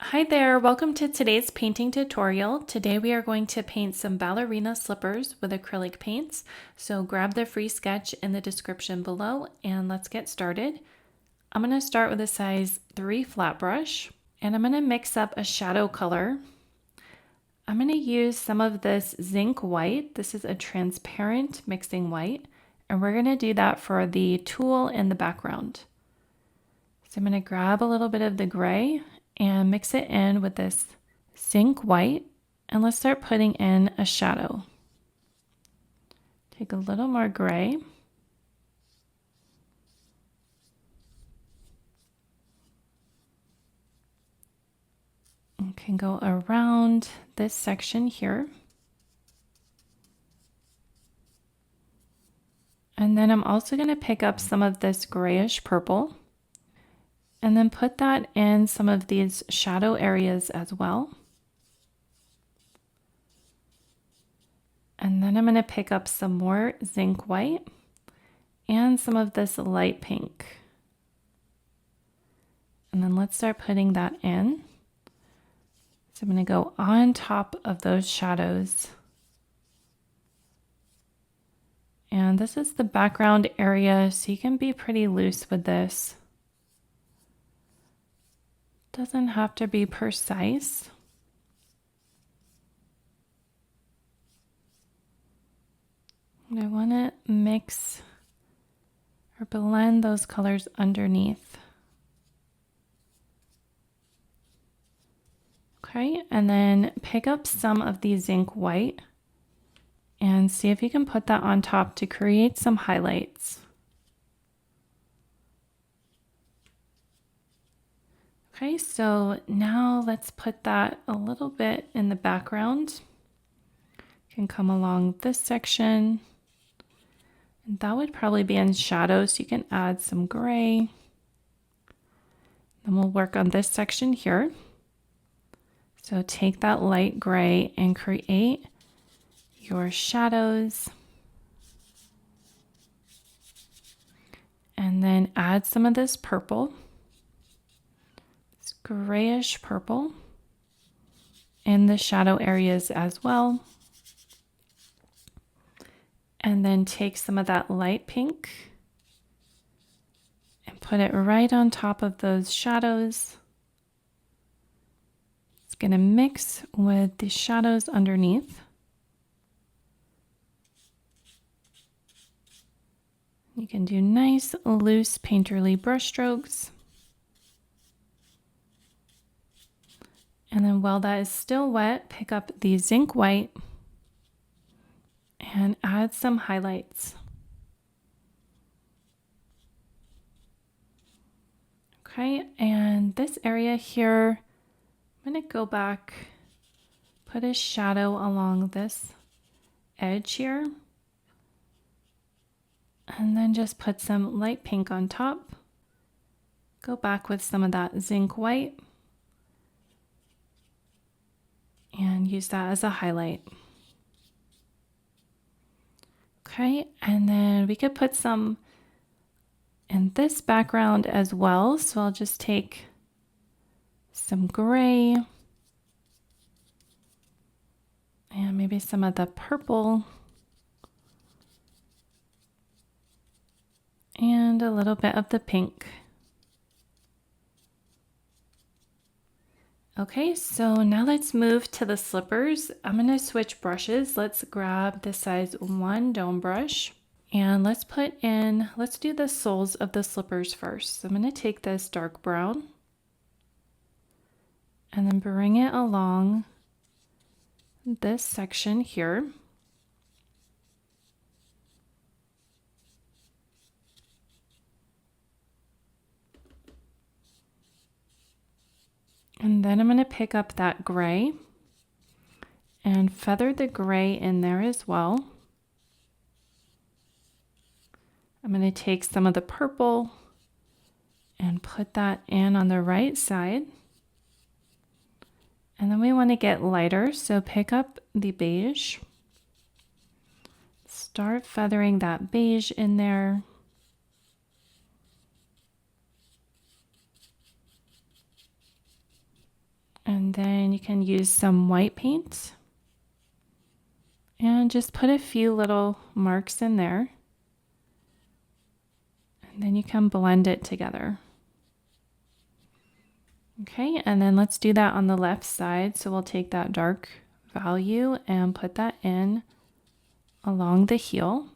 Hi there, welcome to today's painting tutorial. Today we are going to paint some ballerina slippers with acrylic paints. So grab the free sketch in the description below and let's get started. I'm going to start with a size 3 flat brush and I'm going to mix up a shadow color. I'm going to use some of this Zinc White. This is a transparent mixing white and we're going to do that for the tulle in the background. So I'm going to grab a little bit of the gray and mix it in with this Zinc White, and let's start putting in a shadow. Take a little more gray. You can go around this section here. And then I'm also going to pick up some of this grayish purple and then put that in some of these shadow areas as well. And then I'm going to pick up some more Zinc White and some of this light pink. And then let's start putting that in. So I'm going to go on top of those shadows. And this is the background area, so you can be pretty loose with this. Doesn't have to be precise. And I want to mix or blend those colors underneath. Okay, and then pick up some of the Zinc White and see if you can put that on top to create some highlights. Okay, so now let's put that a little bit in the background. You can come along this section. And that would probably be in shadow, so you can add some gray. Then we'll work on this section here. So take that light gray and create your shadows. And then add some of this purple. Grayish purple in the shadow areas as well. And then take some of that light pink and put it right on top of those shadows. It's going to mix with the shadows underneath. You can do nice, loose, painterly brush strokes. And then while that is still wet, pick up the Zinc White and add some highlights. Okay, and this area here, I'm going to go back, put a shadow along this edge here, and then just put some light pink on top. Go back with some of that Zinc White and use that as a highlight. Okay, and then we could put some in this background as well. So I'll just take some gray and maybe some of the purple and a little bit of the pink. Okay, so now let's move to the slippers. I'm going to switch brushes. Let's grab the size 1 dome brush and let's do the soles of the slippers first. So I'm going to take this dark brown and then bring it along this section here. And then I'm going to pick up that gray and feather the gray in there as well. I'm going to take some of the purple and put that in on the right side. And then we want to get lighter, so pick up the beige. Start feathering that beige in there. And then you can use some white paint and just put a few little marks in there. And then you can blend it together. Okay, and then let's do that on the left side. So we'll take that dark value and put that in along the heel.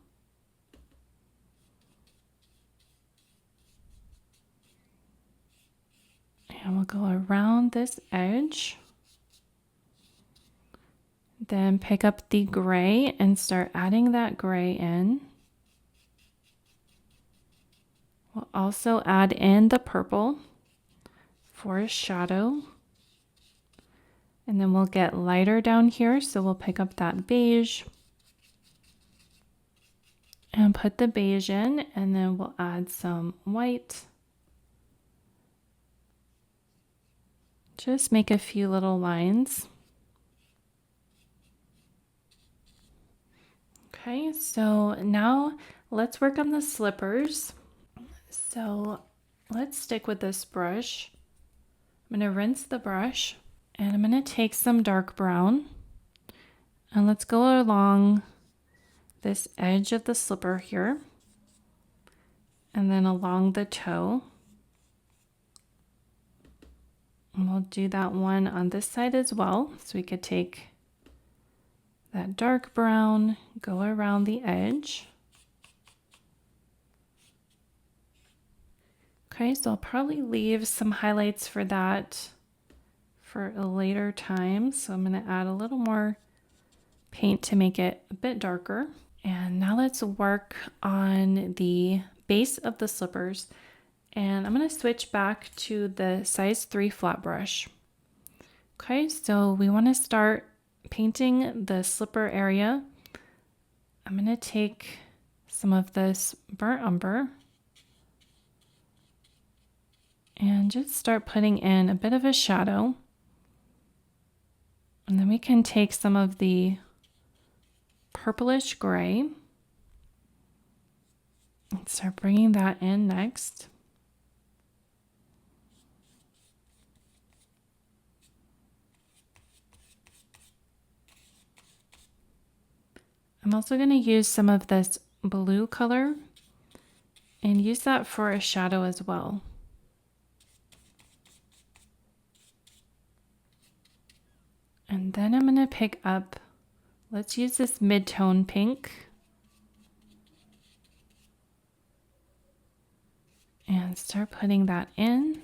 And we'll go around this edge. Then pick up the gray and start adding that gray in. We'll also add in the purple for a shadow. And then we'll get lighter down here, so we'll pick up that beige and put the beige in, and then we'll add some white. Just make a few little lines. Okay, so now let's work on the slippers. So let's stick with this brush. I'm going to rinse the brush and I'm going to take some dark brown and let's go along this edge of the slipper here and then along the toe. And we'll do that one on this side as well. So we could take that dark brown, go around the edge. Okay, so I'll probably leave some highlights for that for a later time. So I'm going to add a little more paint to make it a bit darker. And now let's work on the base of the slippers. And I'm going to switch back to the size 3 flat brush. Okay, so we want to start painting the slipper area. I'm going to take some of this burnt umber and just start putting in a bit of a shadow. And then we can take some of the purplish gray and start bringing that in next. I'm also going to use some of this blue color and use that for a shadow as well. And then I'm going to pick up, let's use this mid-tone pink. And start putting that in.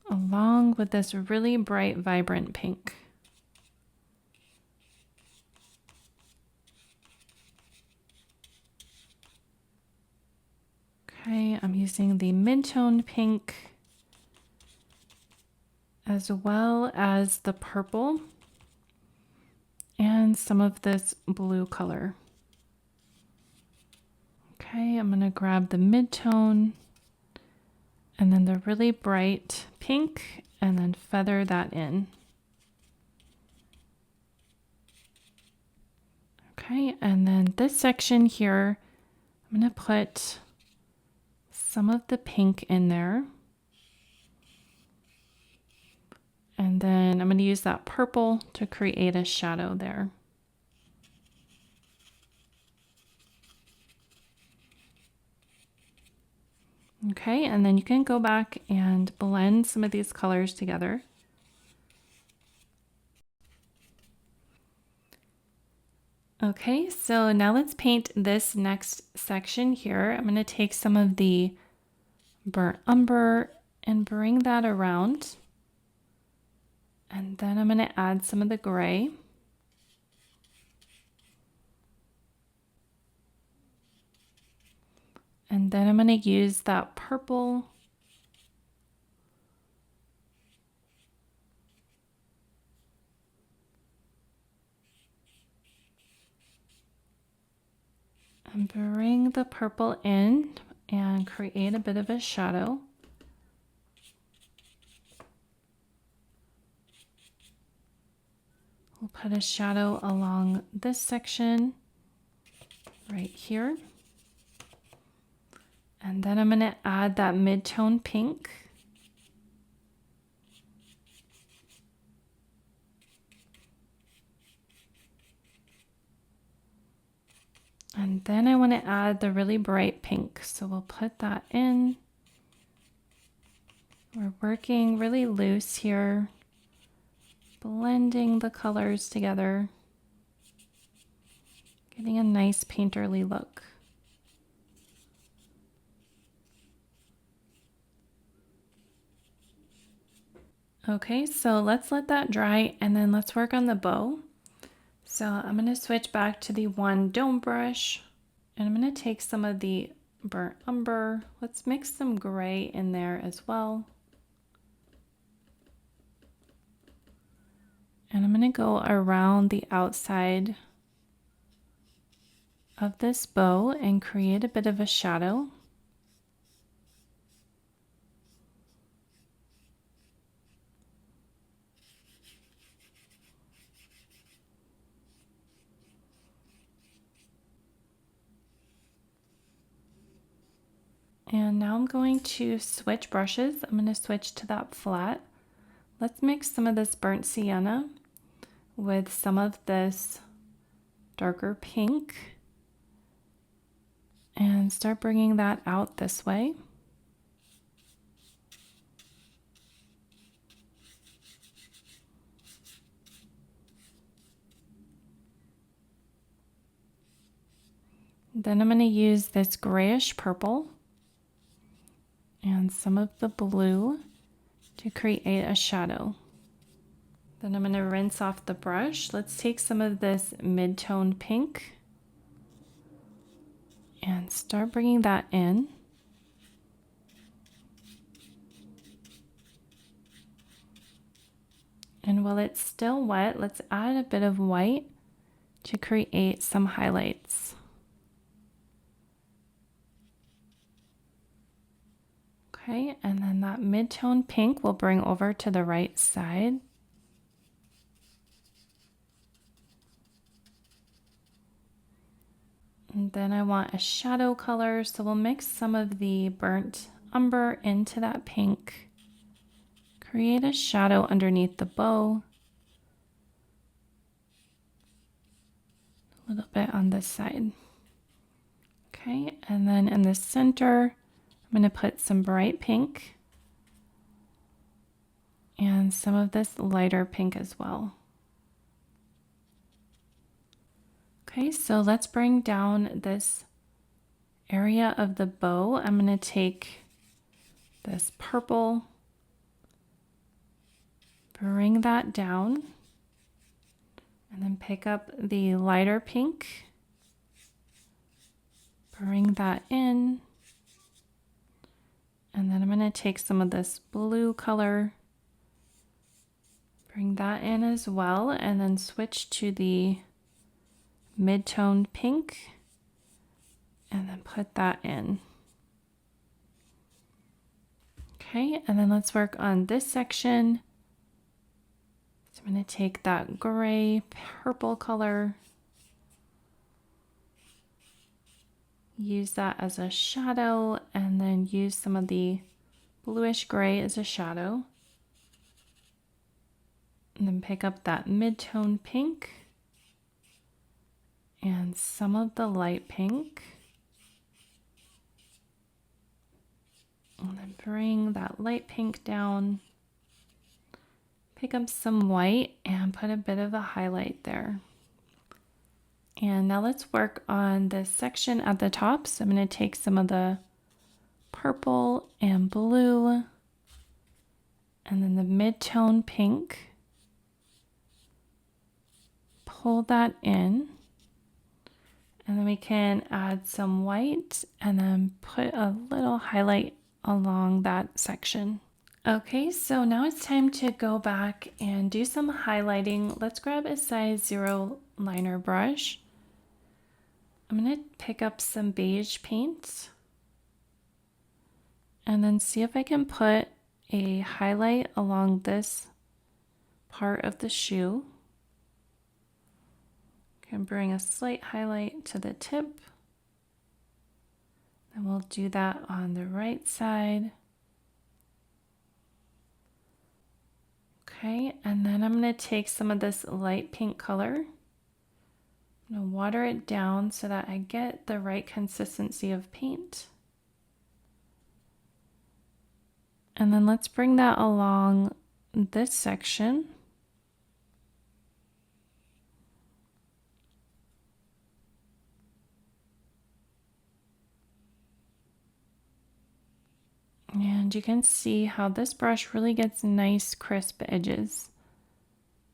Along with this really bright, vibrant pink. Okay, I'm using the mid-tone pink as well as the purple and some of this blue color. Okay, I'm going to grab the mid-tone and then the really bright pink and then feather that in. Okay, and then this section here, I'm going to put some of the pink in there. And then I'm going to use that purple to create a shadow there. Okay, and then you can go back and blend some of these colors together. Okay, so now let's paint this next section here. I'm going to take some of the burnt umber and bring that around. And then I'm going to add some of the gray. And then I'm going to use that purple. And bring the purple in and create a bit of a shadow. We'll put a shadow along this section right here. And then I'm going to add that mid-tone pink. And then I want to add the really bright pink. So we'll put that in. We're working really loose here, blending the colors together, getting a nice painterly look. Okay, so let's let that dry and then let's work on the bow. So I'm going to switch back to the one dome brush and I'm going to take some of the burnt umber. Let's mix some gray in there as well. And I'm going to go around the outside of this bow and create a bit of a shadow. And now I'm going to switch brushes. I'm going to switch to that flat. Let's mix some of this burnt sienna with some of this darker pink and start bringing that out this way. Then I'm going to use this grayish purple and some of the blue to create a shadow. Then I'm going to rinse off the brush. Let's take some of this mid-tone pink and start bringing that in. And while it's still wet, let's add a bit of white to create some highlights. Okay, and then that mid-tone pink we'll bring over to the right side. And then I want a shadow color, so we'll mix some of the burnt umber into that pink. Create a shadow underneath the bow. A little bit on this side. Okay, and then in the center, I'm going to put some bright pink and some of this lighter pink as well. Okay, so let's bring down this area of the bow. I'm going to take this purple, bring that down, and then pick up the lighter pink, bring that in, and then I'm going to take some of this blue color, bring that in as well, and then switch to the mid-toned pink, and then put that in. Okay, and then let's work on this section. So I'm going to take that gray purple color, use that as a shadow, and then use some of the bluish gray as a shadow. And then pick up that mid-tone pink and some of the light pink. And then bring that light pink down. Pick up some white and put a bit of a highlight there. And now let's work on this section at the top. So I'm going to take some of the purple and blue and then the mid-tone pink. Pull that in. And then we can add some white and then put a little highlight along that section. Okay, so now it's time to go back and do some highlighting. Let's grab a size 0 liner brush. I'm going to pick up some beige paint and then see if I can put a highlight along this part of the shoe. Can bring a slight highlight to the tip. And we'll do that on the right side. Okay, and then I'm going to take some of this light pink color. I'm going to water it down so that I get the right consistency of paint. And then let's bring that along this section. And you can see how this brush really gets nice crisp edges.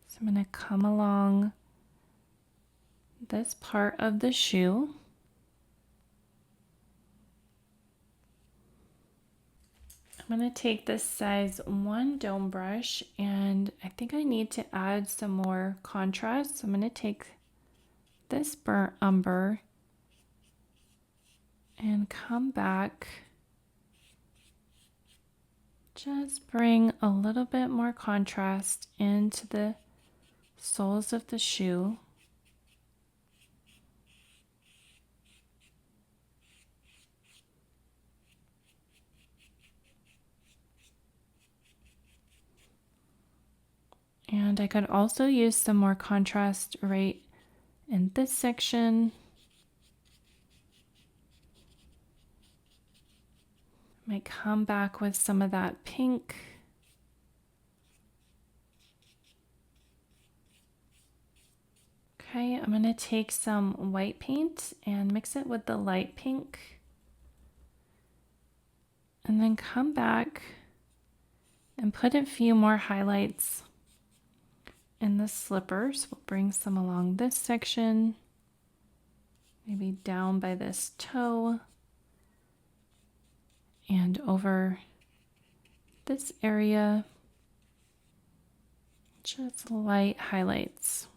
So I'm going to come along this part of the shoe. I'm going to take this size 1 dome brush, and I think I need to add some more contrast. So I'm going to take this burnt umber and come back. Just bring a little bit more contrast into the soles of the shoe. And I could also use some more contrast right in this section. Might come back with some of that pink. Okay, I'm going to take some white paint and mix it with the light pink. And then come back and put a few more highlights in the slippers. We'll bring some along this section, maybe down by this toe, and over this area, just light highlights.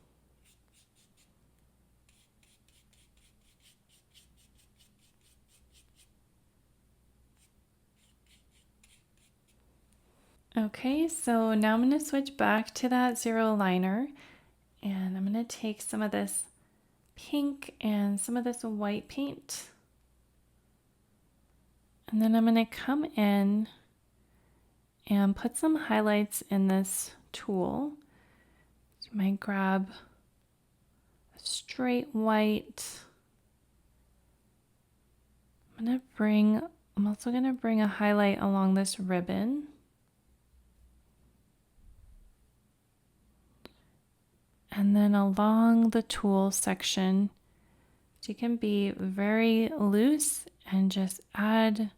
Okay, so now I'm going to switch back to that zero liner, and I'm going to take some of this pink and some of this white paint. And then I'm going to come in and put some highlights in this tool. So I might grab a straight white. I'm also going to bring a highlight along this ribbon. And then along the tool section, you can be very loose and just add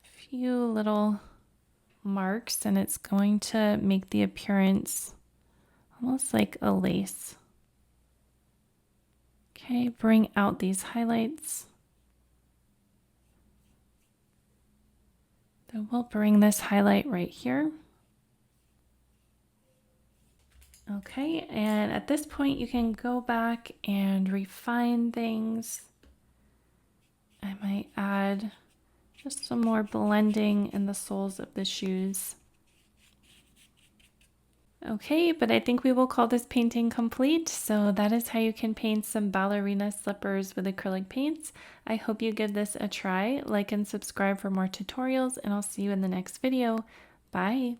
a few little marks, and it's going to make the appearance almost like a lace. Okay, bring out these highlights. Then we'll bring this highlight right here. Okay, and at this point you can go back and refine things. I might add just some more blending in the soles of the shoes. Okay, but I think we will call this painting complete. So that is how you can paint some ballerina slippers with acrylic paints. I hope you give this a try. Like and subscribe for more tutorials, and I'll see you in the next video. Bye!